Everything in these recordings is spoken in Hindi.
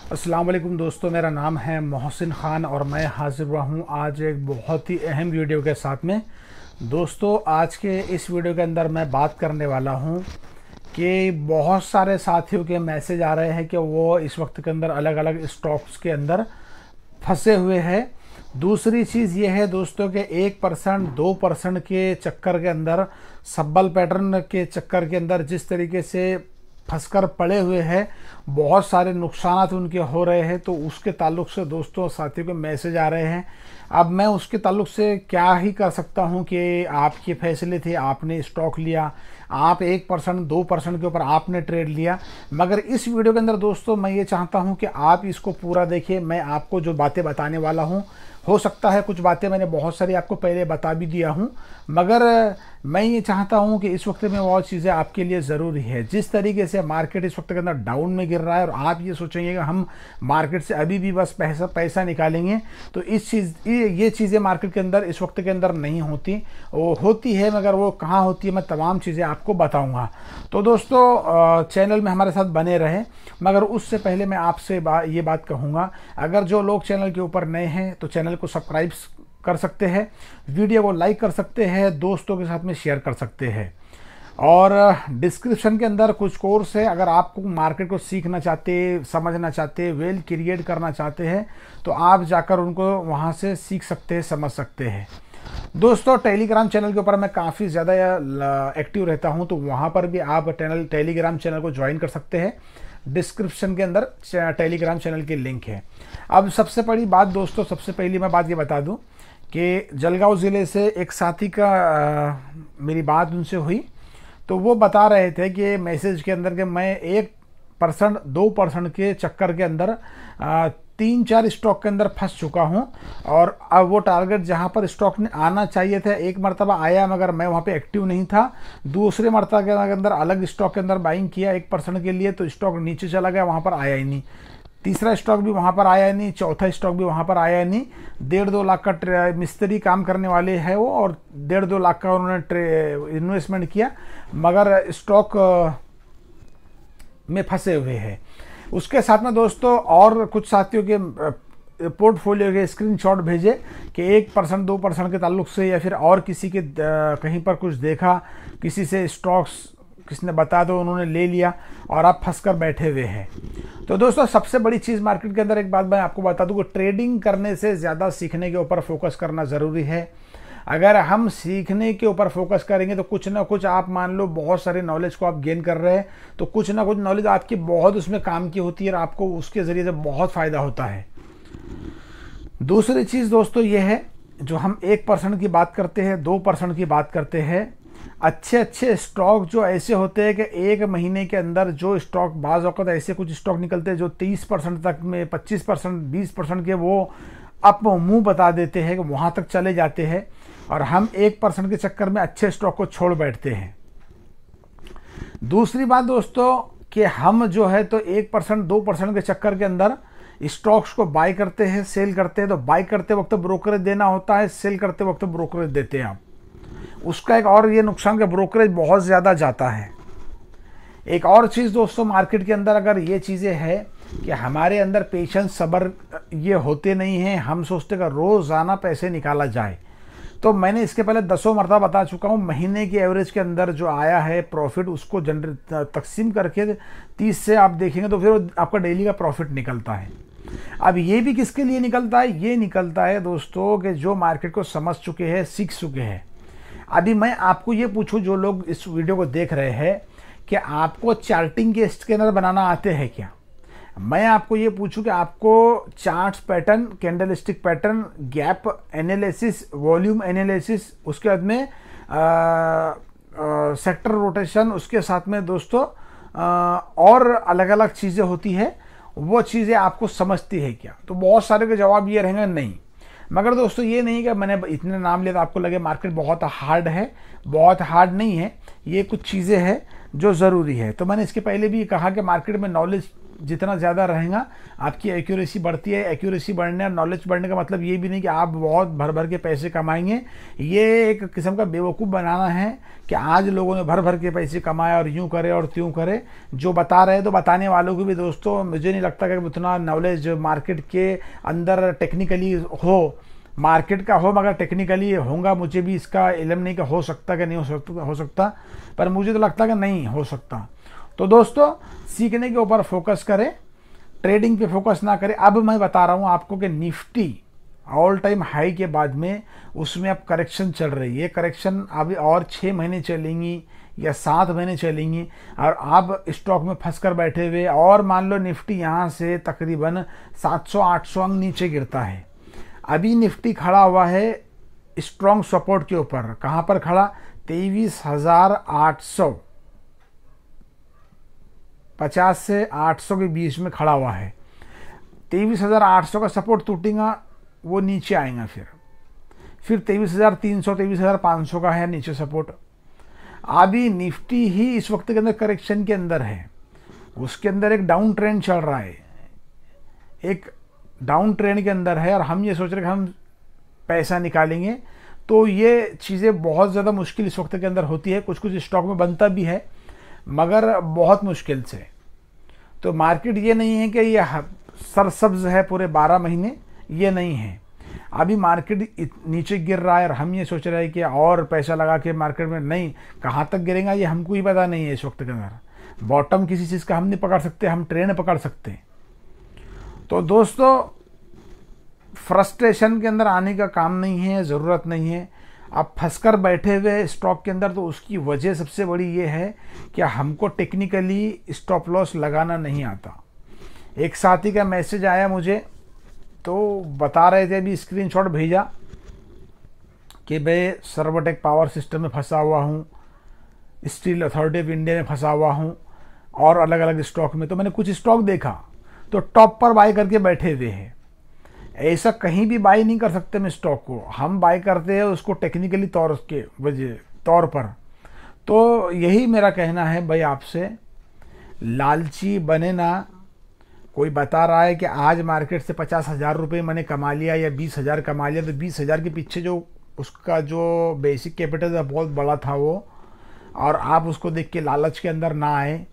अस्सलाम वालेकुम दोस्तों, मेरा नाम है मोहसिन ख़ान और मैं हाज़िर हुआ हूँ आज एक बहुत ही अहम वीडियो के साथ में। दोस्तों, आज के इस वीडियो के अंदर मैं बात करने वाला हूँ कि बहुत सारे साथियों के मैसेज आ रहे हैं कि वो इस वक्त के अंदर अलग अलग स्टॉक्स के अंदर फंसे हुए हैं। दूसरी चीज़ ये है दोस्तों कि 1% 2% के चक्कर के अंदर, सब्बल पैटर्न के चक्कर के अंदर जिस तरीके से फंसकर पड़े हुए हैं, बहुत सारे नुकसान उनके हो रहे हैं। तो उसके ताल्लुक से दोस्तों साथियों के मैसेज आ रहे हैं। अब मैं उसके ताल्लुक से क्या ही कर सकता हूं कि आपके फैसले थे, आपने स्टॉक लिया, आप 1% 2% के ऊपर आपने ट्रेड लिया। मगर इस वीडियो के अंदर दोस्तों मैं ये चाहता हूं कि आप इसको पूरा देखिए। मैं आपको जो बातें बताने वाला हूं, हो सकता है कुछ बातें मैंने बहुत सारी आपको पहले बता भी दिया हूं, मगर मैं ये चाहता हूं कि इस वक्त में वो चीज़ें आपके लिए ज़रूरी है। जिस तरीके से मार्केट इस वक्त के अंदर डाउन में गिर रहा है और आप ये सोचेंगे कि हम मार्केट से अभी भी बस पैसा निकालेंगे, तो ये चीज़ें मार्केट के अंदर इस वक्त के अंदर नहीं होती। वो होती है, मगर वो कहाँ होती है मैं तमाम चीज़ें आपको बताऊँगा। तो दोस्तों चैनल में हमारे साथ बने रहें। मगर उससे पहले मैं आपसे ये बात कहूँगा, अगर जो लोग चैनल के ऊपर नए हैं तो चैनल को सब्सक्राइब कर सकते हैं, वीडियो को लाइक कर सकते हैं, दोस्तों के साथ में शेयर कर सकते हैं। और डिस्क्रिप्शन के अंदर कुछ कोर्स है, अगर आपको मार्केट को सीखना चाहते, समझना चाहते, वेल्थ क्रिएट करना चाहते हैं तो आप जाकर उनको वहाँ से सीख सकते हैं, समझ सकते हैं। दोस्तों टेलीग्राम चैनल के ऊपर मैं काफ़ी ज़्यादा एक्टिव रहता हूँ, तो वहाँ पर भी आप टेलीग्राम चैनल को ज्वाइन कर सकते हैं। डिस्क्रिप्शन के अंदर टेलीग्राम चैनल की लिंक है। अब सबसे बड़ी बात दोस्तों, सबसे पहली मैं बात ये बता दूं कि जलगांव ज़िले से एक साथी का मेरी बात उनसे हुई, तो वो बता रहे थे कि मैसेज के अंदर कि मैं 1% 2% के चक्कर के अंदर 3-4 स्टॉक के अंदर फंस चुका हूं। और अब वो टारगेट जहां पर स्टॉक ने आना चाहिए था, एक मरतबा आया मगर मैं वहां पे एक्टिव नहीं था। दूसरे मरतबा के अंदर अलग स्टॉक के अंदर बाइंग किया 1% के लिए, तो स्टॉक नीचे चला गया, वहां पर आया ही नहीं। तीसरा स्टॉक भी वहां पर आया नहीं, चौथा स्टॉक भी वहां पर आया नहीं। 1.5-2 लाख का मिस्त्री काम करने वाले हैं वो, और 1.5-2 लाख का उन्होंने इन्वेस्टमेंट किया, मगर स्टॉक में फंसे हुए हैं। उसके साथ में दोस्तों और कुछ साथियों के पोर्टफोलियो के स्क्रीनशॉट भेजे कि 1% 2% के ताल्लुक से, या फिर और किसी के कहीं पर कुछ देखा, किसी से स्टॉक्स किसने बता दो, उन्होंने ले लिया और आप फंस कर बैठे हुए हैं। तो दोस्तों सबसे बड़ी चीज़ मार्केट के अंदर एक बात मैं आपको बता दूं कि ट्रेडिंग करने से ज़्यादा सीखने के ऊपर फोकस करना ज़रूरी है। अगर हम सीखने के ऊपर फोकस करेंगे तो कुछ ना कुछ, आप मान लो बहुत सारे नॉलेज को आप गेन कर रहे हैं, तो कुछ ना कुछ नॉलेज आपकी बहुत उसमें काम की होती है और आपको उसके ज़रिए से बहुत फ़ायदा होता है। दूसरी चीज़ दोस्तों ये है, जो हम 1% की बात करते हैं, 2% की बात करते हैं, अच्छे स्टॉक जो ऐसे होते हैं कि एक महीने के अंदर जो स्टॉक, बाज़ औक़ात ऐसे कुछ स्टॉक निकलते हैं जो 30% तक में, 25% 20% के वो अप मुंह बता देते हैं कि वहाँ तक चले जाते हैं, और हम 1% के चक्कर में अच्छे स्टॉक को छोड़ बैठते हैं। दूसरी बात दोस्तों कि हम जो है तो 1% 2% के चक्कर के अंदर स्टॉक्स को बाय करते हैं, सेल करते हैं। तो बाय करते वक्त ब्रोकरेज देना होता है, सेल करते वक्त ब्रोकरेज देते हैं आप। उसका एक और ये नुकसान कि ब्रोकरेज बहुत ज़्यादा जाता है। एक और चीज़ दोस्तों मार्केट के अंदर अगर ये चीज़ें है कि हमारे अंदर पेशेंस, सब्र ये होते नहीं हैं। हम सोचते कि रोज़ाना पैसे निकाला जाए। तो मैंने इसके पहले 10 मरतबा बता चुका हूँ, महीने की एवरेज के अंदर जो आया है प्रॉफिट, उसको तकसीम करके 30 से आप देखेंगे तो फिर आपका डेली का प्रॉफिट निकलता है। अब ये भी किसके लिए निकलता है? ये निकलता है दोस्तों कि जो मार्केट को समझ चुके हैं, सीख चुके हैं। अभी मैं आपको ये पूछूं, जो लोग इस वीडियो को देख रहे हैं, कि आपको चार्टिंग के स्कैनर बनाना आते हैं क्या? मैं आपको ये पूछूं कि आपको charts pattern, candlestick pattern, gap analysis, volume analysis, उसके बाद में सेक्टर रोटेशन, उसके साथ में दोस्तों और अलग अलग चीज़ें होती है, वो चीज़ें आपको समझती है क्या? तो बहुत सारे के जवाब ये रहेंगे नहीं। मगर दोस्तों ये नहीं कि मैंने इतने नाम लिए तो आपको लगे मार्केट बहुत हार्ड है। बहुत हार्ड नहीं है, ये कुछ चीज़ें हैं जो ज़रूरी है। तो मैंने इसके पहले भी कहा कि मार्केट में नॉलेज जितना ज़्यादा रहेगा आपकी एक्यूरेसी बढ़ती है। एक्यूरेसी बढ़ने और नॉलेज बढ़ने का मतलब ये भी नहीं कि आप बहुत भर भर के पैसे कमाएंगे। ये एक किस्म का बेवकूफ़ बनाना है कि आज लोगों ने भर भर के पैसे कमाए और यूँ करे और त्यों करे। जो बता रहे तो बताने वालों को भी दोस्तों मुझे नहीं लगता कि उतना नॉलेज मार्केट के अंदर टेक्निकली हो, मार्केट का हो, मगर टेक्निकली होगा मुझे भी इसका इल्म नहीं कि हो सकता कि नहीं हो सकता, पर मुझे तो लगता कि नहीं हो सकता। तो दोस्तों सीखने के ऊपर फोकस करें, ट्रेडिंग पे फोकस ना करें। अब मैं बता रहा हूँ आपको कि निफ्टी ऑल टाइम हाई के बाद में उसमें अब करेक्शन चल रही है। ये करेक्शन अभी और 6 महीने चलेंगी या 7 महीने चलेंगी और आप स्टॉक में फंस कर बैठे हुए, और मान लो निफ्टी यहाँ से तकरीबन 700-800 अंक नीचे गिरता है। अभी निफ्टी खड़ा हुआ है स्ट्रॉन्ग सपोर्ट के ऊपर। कहाँ पर खड़ा? 23,850 से 800 के बीच में खड़ा हुआ है। 23,800 का सपोर्ट टूटेगा, वो नीचे आएगा। फिर 23,300 23,500 का है नीचे सपोर्ट। अभी निफ्टी ही इस वक्त के अंदर करेक्शन के अंदर है, उसके अंदर एक डाउन ट्रेंड चल रहा है, एक डाउन ट्रेंड के अंदर है, और हम ये सोच रहे कि हम पैसा निकालेंगे। तो ये चीज़ें बहुत ज़्यादा मुश्किल इस वक्त के अंदर होती है। कुछ कुछ स्टॉक में बनता भी है मगर बहुत मुश्किल से। तो मार्केट ये नहीं है कि ये सरसब्ज है पूरे 12 महीने, ये नहीं है। अभी मार्केट नीचे गिर रहा है और हम ये सोच रहे हैं कि और पैसा लगा के मार्केट में, नहीं, कहाँ तक गिरेगा ये हमको ही पता नहीं है इस वक्त के अंदर। बॉटम किसी चीज़ का हम नहीं पकड़ सकते, हम ट्रेंड पकड़ सकते हैं। तो दोस्तों फ्रस्ट्रेशन के अंदर आने का काम नहीं है, ज़रूरत नहीं है। आप फंसकर बैठे हुए स्टॉक के अंदर, तो उसकी वजह सबसे बड़ी ये है कि हमको टेक्निकली स्टॉप लॉस लगाना नहीं आता। एक साथी का मैसेज आया मुझे, तो बता रहे थे, अभी स्क्रीनशॉट भेजा कि भाई सर्वोटेक पावर सिस्टम में फंसा हुआ हूँ, स्टील अथॉरिटी ऑफ इंडिया में फंसा हुआ हूँ और अलग अलग स्टॉक में। तो मैंने कुछ स्टॉक देखा तो टॉप पर बाय करके बैठे हुए हैं। ऐसा कहीं भी बाय नहीं कर सकते हम स्टॉक को, हम बाय करते हैं उसको टेक्निकली तौर पर। तो यही मेरा कहना है भाई आपसे, लालची बने ना। कोई बता रहा है कि आज मार्केट से 50,000 रुपये मैंने कमा लिया या 20,000 कमा लिया, तो 20,000 के पीछे जो उसका जो बेसिक कैपिटल था बहुत बड़ा था वो, और आप उसको देख के लालच के अंदर ना आए।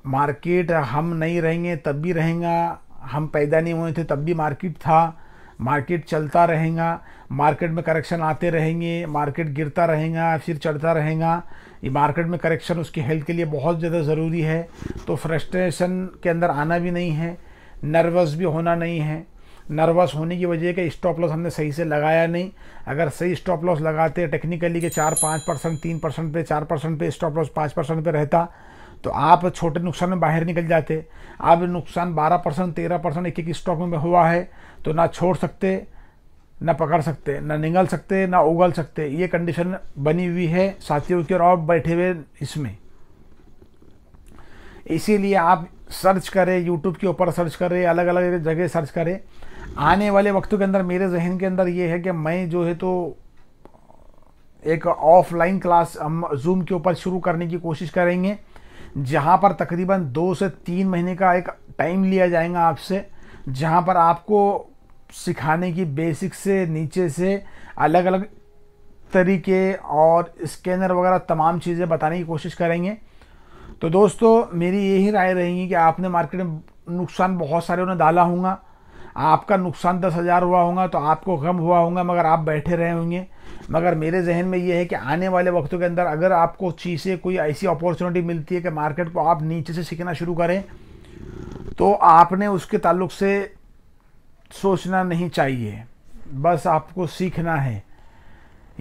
मार्केट हम नहीं रहेंगे तब भी रहेगा, हम पैदा नहीं हुए थे तब भी मार्केट था, मार्केट चलता रहेगा, मार्केट में करेक्शन आते रहेंगे, मार्केट गिरता रहेगा फिर चढ़ता रहेगा। ये मार्केट में करेक्शन उसकी हेल्थ के लिए बहुत ज़्यादा ज़रूरी है। तो फ्रस्ट्रेशन के अंदर आना भी नहीं है, नर्वस भी होना नहीं है। नर्वस होने की वजह है कि स्टॉप लॉस हमने सही से लगाया नहीं। अगर सही स्टॉप लॉस लगाते टेक्निकली के 4-5%, 3% पे, 4% पे स्टॉप लॉस 5% पे रहता, तो आप छोटे नुकसान में बाहर निकल जाते। अब नुकसान 12%, 13% एक स्टॉक में हुआ है, तो ना छोड़ सकते, ना पकड़ सकते, ना निगल सकते, ना उगल सकते। ये कंडीशन बनी हुई है साथियों की, और आप बैठे हुए इसमें। इसीलिए आप सर्च करें, यूट्यूब के ऊपर सर्च करें, अलग अलग जगह सर्च करें। आने वाले वक्तों के अंदर मेरे जहन के अंदर ये है कि मैं जो है तो एक ऑफलाइन क्लास हम जूम के ऊपर शुरू करने की कोशिश करेंगे, जहाँ पर तकरीबन 2 से 3 महीने का एक टाइम लिया जाएगा आपसे, जहाँ पर आपको सिखाने की बेसिक से नीचे से अलग अलग तरीके और स्कैनर वगैरह तमाम चीज़ें बताने की कोशिश करेंगे। तो दोस्तों मेरी यही राय रहेगी कि आपने मार्केट में नुकसान बहुत सारे उन्हें डाला होगा, आपका नुकसान 10,000 हुआ होगा तो आपको गम हुआ होगा, मगर आप बैठे रहे होंगे। मगर मेरे जहन में ये है कि आने वाले वक्तों के अंदर अगर आपको चीज़ें कोई ऐसी अपॉर्चुनिटी मिलती है कि मार्केट को आप नीचे से सीखना शुरू करें, तो आपने उसके ताल्लुक से सोचना नहीं चाहिए, बस आपको सीखना है।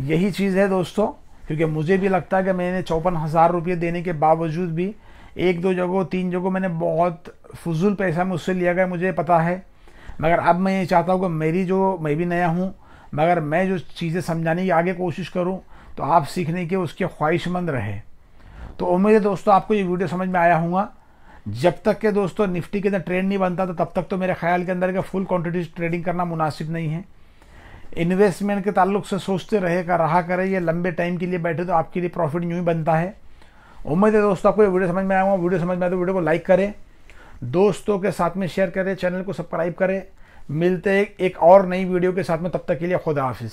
यही चीज़ है दोस्तों, क्योंकि मुझे भी लगता है कि मैंने 54,000 रुपये देने के बावजूद भी 1-2 जगह 3 जगह मैंने बहुत फजूल पैसा मुझसे लिया गया, मुझे पता है। मगर अब मैं ये चाहता हूँ कि मैं भी नया हूँ, मगर मैं जो चीज़ें समझाने की आगे कोशिश करूँ तो आप सीखने के उसके ख्वाहिशमंद रहे। तो उम्मीद है दोस्तों आपको ये वीडियो समझ में आया होगा। जब तक के दोस्तों निफ्टी के अंदर ट्रेंड नहीं बनता तो तब तक तो मेरे ख्याल के अंदर का फुल क्वांटिटी ट्रेडिंग करना मुनासिब नहीं है। इन्वेस्टमेंट के ताल्लुक से सोचते रहा करें, ये लंबे टाइम के लिए बैठे तो आपके लिए प्रॉफिट यूँ ही बनता है। उम्मीद है दोस्तों आपको ये वीडियो समझ में आया होगा। वीडियो समझ में आए तो वीडियो को लाइक करें, दोस्तों के साथ में शेयर करें, चैनल को सब्सक्राइब करें। मिलते हैं एक और नई वीडियो के साथ में, तब तक के लिए खुदा हाफिज़।